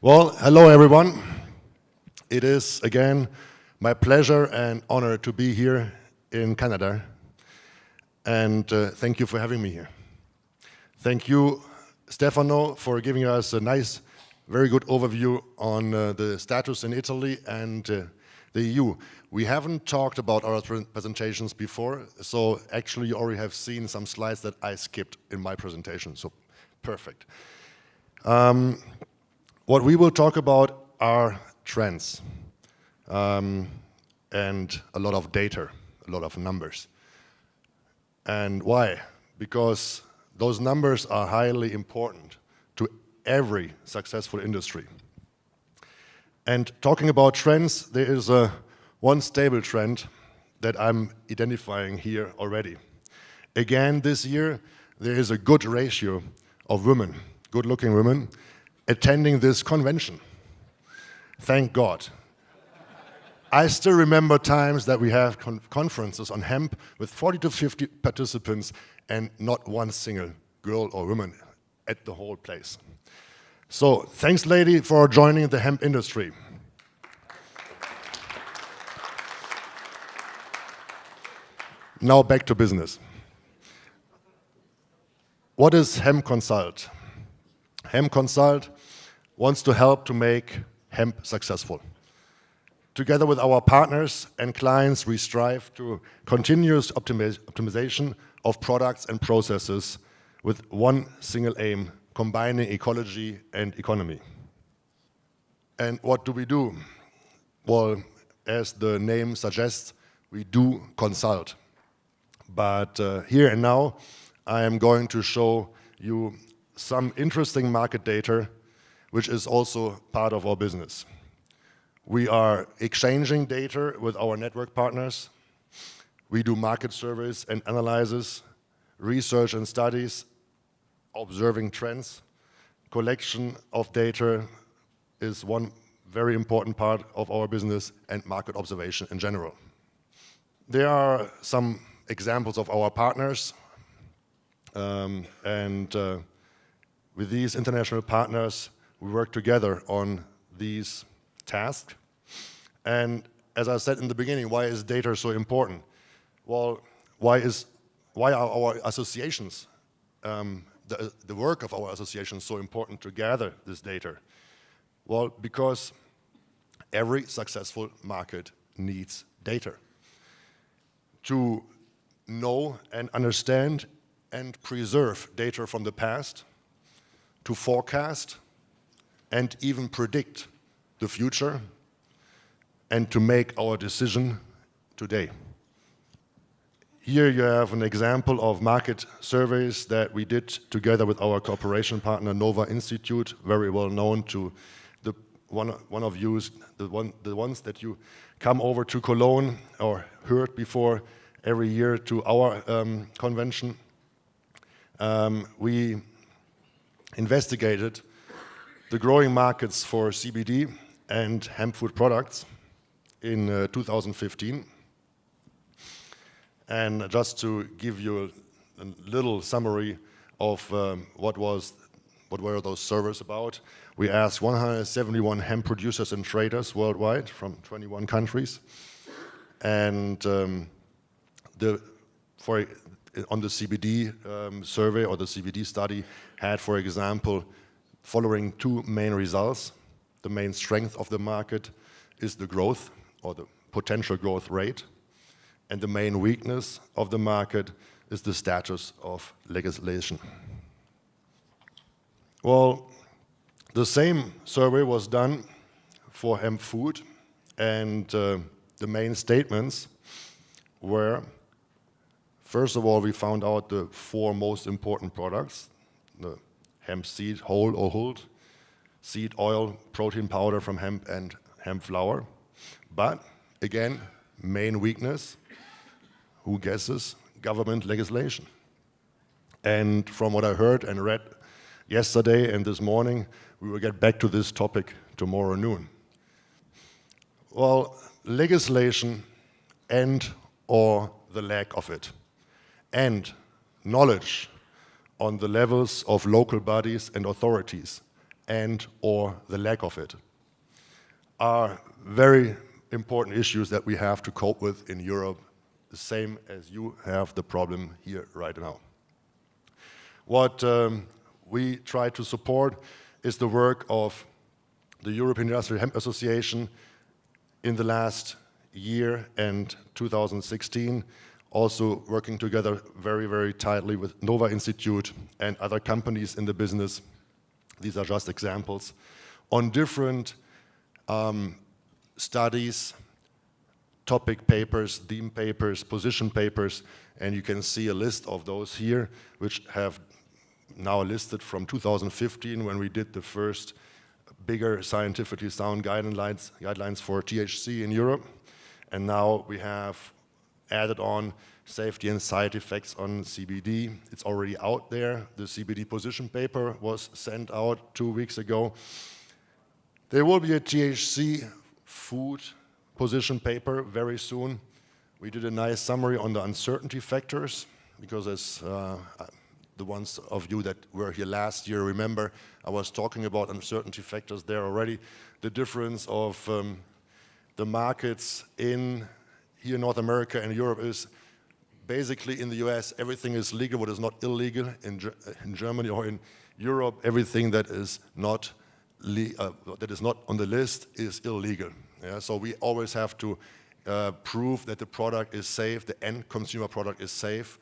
Well, hello everyone. It is again my pleasure and honor to be here in Canada, and thank you for having me here. Thank you, Stefano, for giving us a nice, very good overview on the status in Italy and the EU. We haven't talked about our presentations before, so actually you already have seen some slides that I skipped in my presentation, so perfect. What we will talk about are trends and a lot of data, a lot of numbers. And why? Because those numbers are highly important to every successful industry. And talking about trends, there is one stable trend that I'm identifying here already. Again, this year, there is a good ratio of women, good-looking women, attending this convention. Thank God. I still remember times that we have conferences on hemp with 40 to 50 participants and not one single girl or woman at the whole place. So thanks, lady, for joining the hemp industry. Now back to business. What is Hemp Consult? Hemp Consult wants to help to make hemp successful. Together with our partners and clients, we strive to continuous optimization of products and processes with one single aim, combining ecology and economy. And what do we do? Well, as the name suggests, we do consult. But here and now, I am going to show you some interesting market data, which is also part of our business. We are exchanging data with our network partners. We do market surveys and analysis, research and studies, observing trends. Collection of data is one very important part of our business, and market observation in general. There are some examples of our partners, with these international partners, we work together on these tasks. And as I said in the beginning, why is data so important? Well, why are our associations, the work of our associations so important to gather this data? Well, because every successful market needs data to know and understand and preserve data from the past, to forecast and even predict the future, and to make our decision today. Here you have an example of market surveys that we did together with our cooperation partner Nova Institute, very well known to the one of you, the ones that you come over to Cologne or heard before every year to our convention. We investigated the growing markets for CBD and hemp food products in 2015. And just to give you a little summary of what were those surveys about, we asked 171 hemp producers and traders worldwide from 21 countries. And on the CBD survey or the CBD study had, for example, following two main results. The main strength of the market is the growth or the potential growth rate, and the main weakness of the market is the status of legislation. Well, the same survey was done for hemp food, and the main statements were, first of all, we found out the four most important products: the hemp seed, whole or hulled, seed oil, protein powder from hemp, and hemp flour. But again, main weakness, who guesses? Government legislation. And from what I heard and read yesterday and this morning, we will get back to this topic tomorrow noon. Well, legislation and/or the lack of it, and knowledge on the levels of local bodies and authorities and or the lack of it are very important issues that we have to cope with in Europe, the same as you have the problem here right now. What we try to support is the work of the European Industrial Hemp Association in the last year and 2016, also working together very, very tightly with Nova Institute and other companies in the business. These are just examples on different studies, topic papers, theme papers, position papers, and you can see a list of those here, which have now listed from 2015 when we did the first bigger scientifically sound guidelines for THC in Europe. And now we have added on safety and side effects on CBD. It's already out there. The CBD position paper was sent out 2 weeks ago. There will be a THC food position paper very soon. We did a nice summary on the uncertainty factors, because as the ones of you that were here last year remember, I was talking about uncertainty factors there already. The difference of the markets in here in North America and Europe is basically in the US, everything is legal, what is not illegal. In Germany or in Europe, everything that is not on the list is illegal. Yeah? So we always have to prove that the product is safe, the end consumer product is safe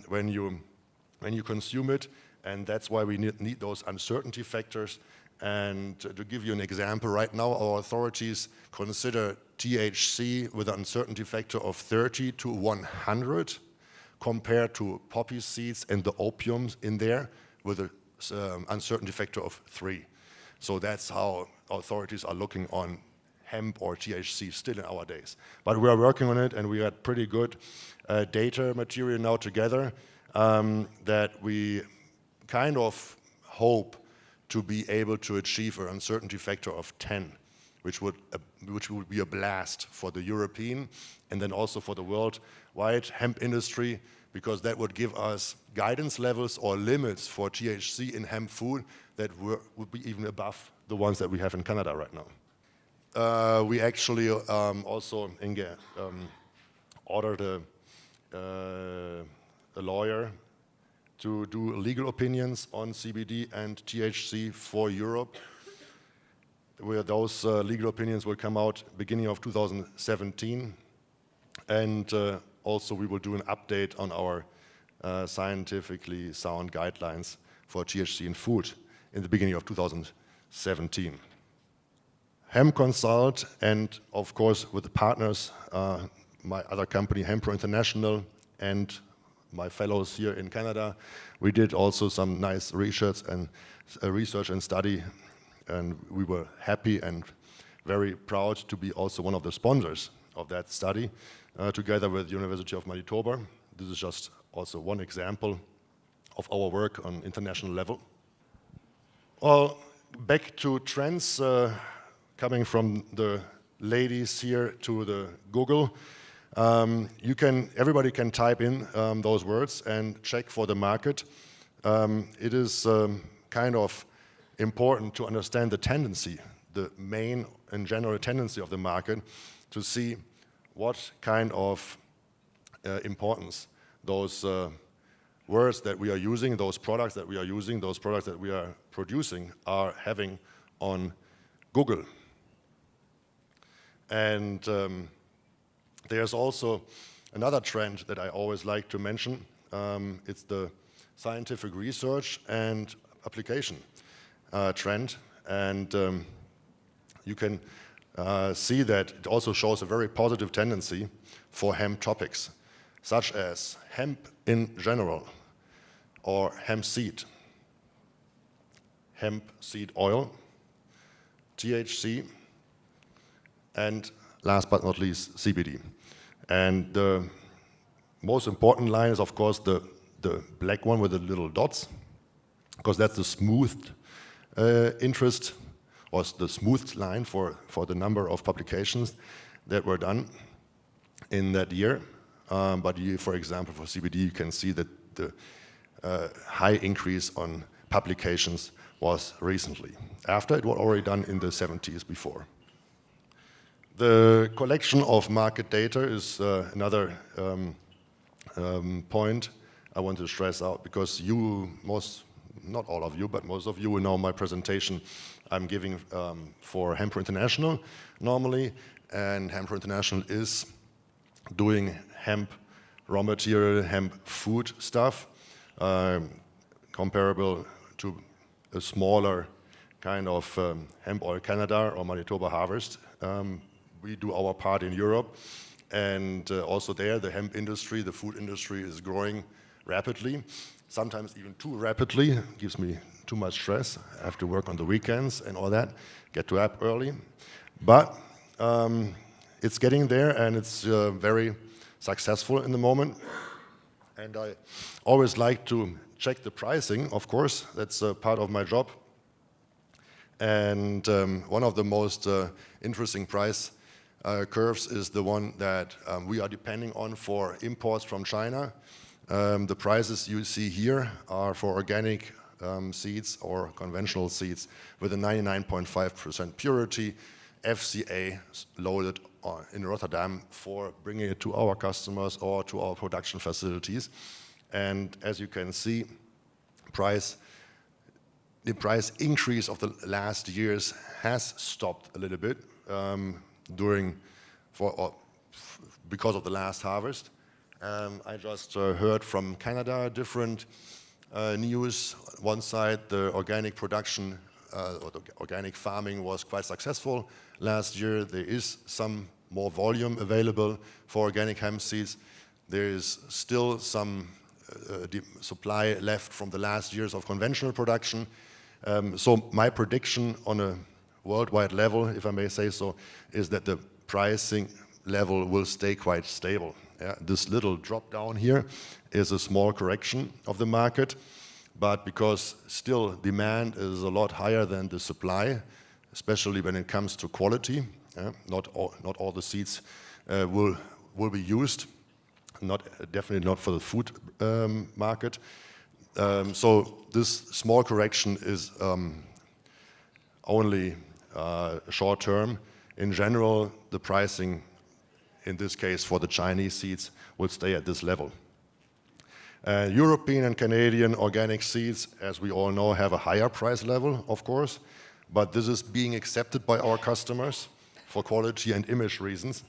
when you consume it, and that's why we need those uncertainty factors. And to give you an example, right now our authorities consider THC with an uncertainty factor of 30 to 100 compared to poppy seeds and the opiums in there with an uncertainty factor of 3. So that's how authorities are looking on hemp or THC still in our days. But we are working on it, and we got pretty good data material now together that we kind of hope to be able to achieve an uncertainty factor of 10, which would be a blast for the European and then also for the worldwide hemp industry, because that would give us guidance levels or limits for THC in hemp food that would be even above the ones that we have in Canada right now. We actually also ordered a lawyer to do legal opinions on CBD and THC for Europe, where those legal opinions will come out beginning of 2017. And also we will do an update on our scientifically sound guidelines for THC in food in the beginning of 2017. Hemp Consult, and of course with the partners, my other company, Hempro International, and my fellows here in Canada, we did also some nice research and study, and we were happy and very proud to be also one of the sponsors of that study, together with the University of Manitoba. This is just also one example of our work on international level. Well, back to trends, coming from the ladies here to the Google. Everybody can type in those words and check for the market. It is kind of important to understand the tendency, the main and general tendency of the market, to see what kind of importance those words that we are using, those products that we are using, those products that we are producing are having on Google. And there's also another trend that I always like to mention. It's the scientific research and application trend. And you can see that it also shows a very positive tendency for hemp topics, such as hemp in general, or hemp seed oil, THC, and last but not least, CBD. And the most important line is, of course, the black one with the little dots, because that's the smoothed interest, or the smoothed line for the number of publications that were done in that year. But for example, for CBD, you can see that the high increase on publications was recently. After, it was already done in the 70s before. The collection of market data is another point I want to stress out, because not all of you, but most of you will know my presentation I'm giving for Hemp International normally, and Hemp International is doing hemp raw material, hemp food stuff, comparable to a smaller kind of Hemp Oil Canada or Manitoba Harvest. We do our part in Europe, and also there the hemp industry, the food industry is growing rapidly, sometimes even too rapidly. It gives me too much stress. I have to work on the weekends and all that, get to up early. But it's getting there, and it's very successful in the moment. And I always like to check the pricing, of course. That's part of my job. And one of the most interesting price curves is the one that we are depending on for imports from China. The prices you see here are for organic seeds or conventional seeds with a 99.5% purity, FCA loaded in Rotterdam for bringing it to our customers or to our production facilities. And as you can see, the price increase of the last years has stopped a little bit because of the last harvest. I just heard from Canada different news. One side, the organic production or the organic farming was quite successful last year. There is some more volume available for organic hemp seeds. There is still some supply left from the last years of conventional production. So my prediction on a worldwide level, if I may say so, is that the pricing level will stay quite stable. Yeah, this little drop down here is a small correction of the market, but because still demand is a lot higher than the supply, especially when it comes to quality, not all the seeds will be used, definitely not for the food market. So this small correction is only short term. In general, the pricing, in this case for the Chinese seeds, will stay at this level. European and Canadian organic seeds, as we all know, have a higher price level, of course, but this is being accepted by our customers for quality and image reasons.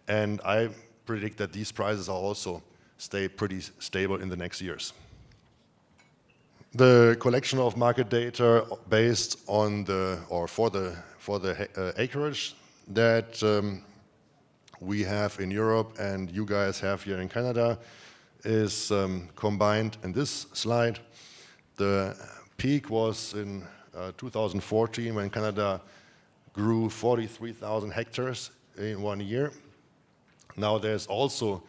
And I predict that these prices are also stay pretty stable in the next years. The collection of market data based on for the acreage that we have in Europe and you guys have here in Canada is combined in this slide. The peak was in 2014 when Canada grew 43,000 hectares in 1 year. Now there's also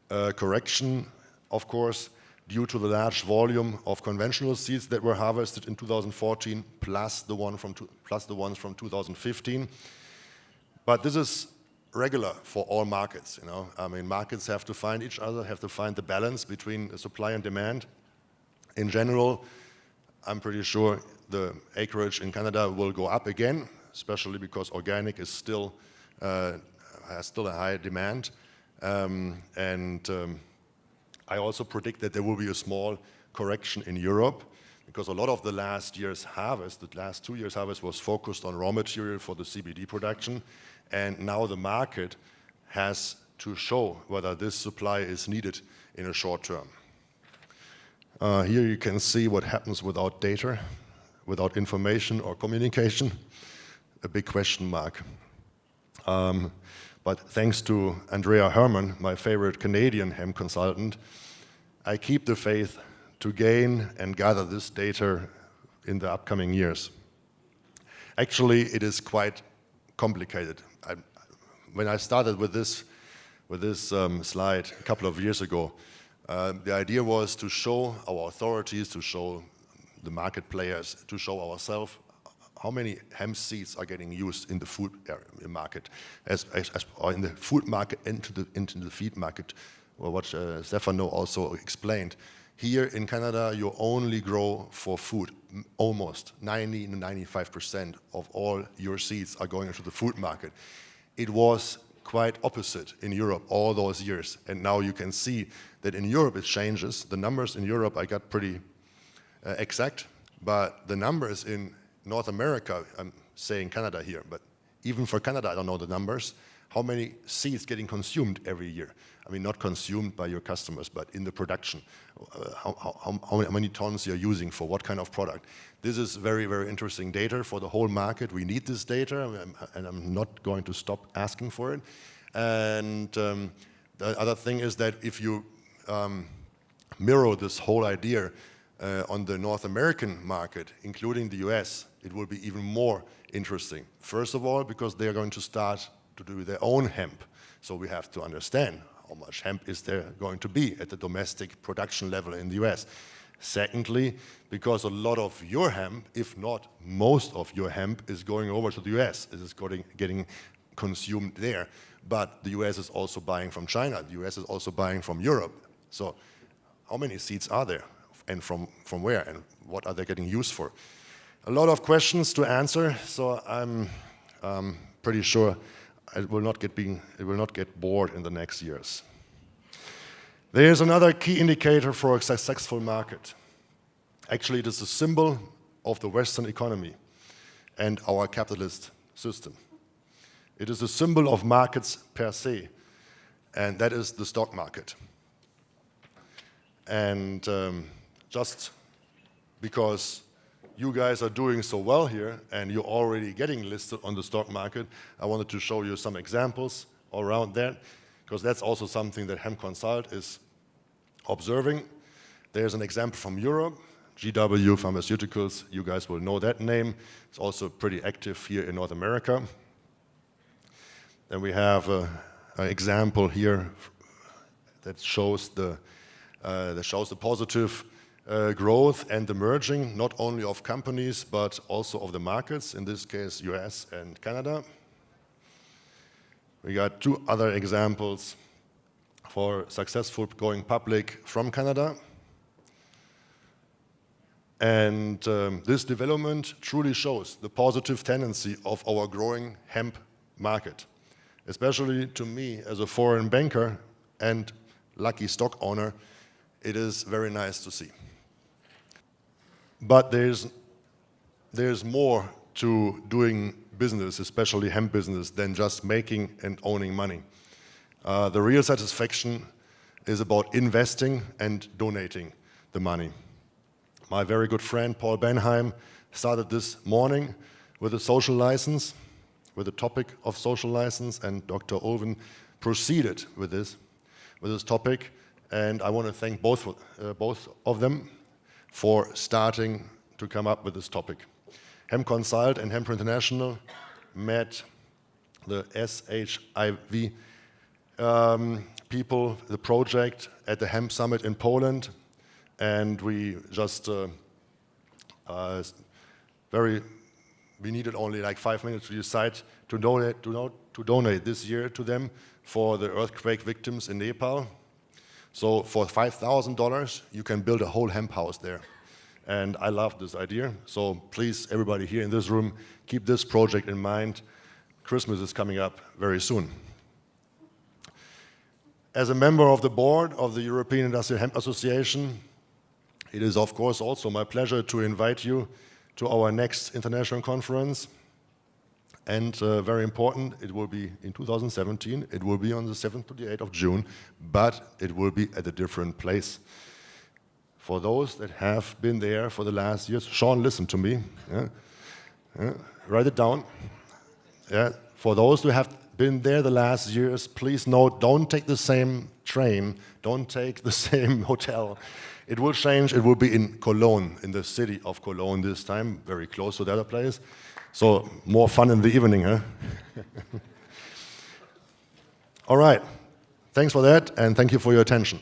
a correction, of course, due to the large volume of conventional seeds that were harvested in 2014, plus the ones from 2015. But this is regular for all markets. I mean, markets have to find each other, have to find the balance between supply and demand. In general, I'm pretty sure the acreage in Canada will go up again, especially because organic is still has still a high demand. I also predict that there will be a small correction in Europe, because a lot of the last year's harvest, the last 2 years' harvest, was focused on raw material for the CBD production. And now the market has to show whether this supply is needed in a short term. Here you can see what happens without data, without information or communication, a big question mark. But thanks to Andrea Herman, my favorite Canadian hemp consultant, I keep the faith to gain and gather this data in the upcoming years. Actually, it is quite complicated. When I started with this slide a couple of years ago, the idea was to show our authorities, to show the market players, to show ourselves how many hemp seeds are getting used in the food market, or in the food market into the feed market, or what Stefano also explained. Here in Canada, you only grow for food. Almost 90 to 95% of all your seeds are going into the food market. It was quite opposite in Europe all those years. And now you can see that in Europe it changes. The numbers in Europe I got pretty exact, but the numbers in North America, I'm saying Canada here, but even for Canada I don't know the numbers. How many seeds getting consumed every year? I mean, not consumed by your customers, but in the production. How many tons you're using for what kind of product? This is very, very interesting data for the whole market. We need this data, and I'm not going to stop asking for it. And the other thing is that if you mirror this whole idea on the North American market, including the US, it will be even more interesting. First of all, because they are going to start to do their own hemp. So we have to understand how much hemp is there going to be at the domestic production level in the US. Secondly, because a lot of your hemp, if not most of your hemp, is going over to the US. It is getting consumed there. But the US is also buying from China. The US is also buying from Europe. So how many seeds are there? And from where? And what are they getting used for? A lot of questions to answer. So I'm pretty sure it will not get bored in the next years. There's another key indicator for a successful market. Actually, it is a symbol of the Western economy and our capitalist system. It is a symbol of markets per se, and that is the stock market. And just because you guys are doing so well here and you're already getting listed on the stock market, I wanted to show you some examples around that, because that's also something that Hemp Consult is observing. There's an example from Europe, GW Pharmaceuticals. You guys will know that name. It's also pretty active here in North America. Then we have an example here that shows the positive growth and the merging, not only of companies, but also of the markets, in this case, US and Canada. We got two other examples for successful going public from Canada. And this development truly shows the positive tendency of our growing hemp market, especially to me as a foreign banker and lucky stock owner. It is very nice to see. But there's more to doing business, especially hemp business, than just making and owning money. The real satisfaction is about investing and donating the money. My very good friend Paul Benheim started this morning with a social license, with the topic of social license, and Dr. Olven proceeded with this topic. And I want to thank both of them for starting to come up with this topic. Hemp Consult and Hemp International met the SHIV people, the project, at the Hemp Summit in Poland, and we just we needed only like 5 minutes to decide to donate this year to them for the earthquake victims in Nepal. So for $5,000, you can build a whole hemp house there. And I love this idea. So please, everybody here in this room, keep this project in mind. Christmas is coming up very soon. As a member of the board of the European Industrial Hemp Association, it is of course also my pleasure to invite you to our next international conference. And very important, it will be in 2017. It will be on the 7th to the 8th of June, but it will be at a different place. For those that have been there for the last years, Sean, listen to me. Write it down. For those who have been there the last years, please note, don't take the same train, don't take the same hotel. It will change. It will be in Cologne, in the city of Cologne this time, very close to the other place. So more fun in the evening, huh? All right. Thanks for that, and thank you for your attention.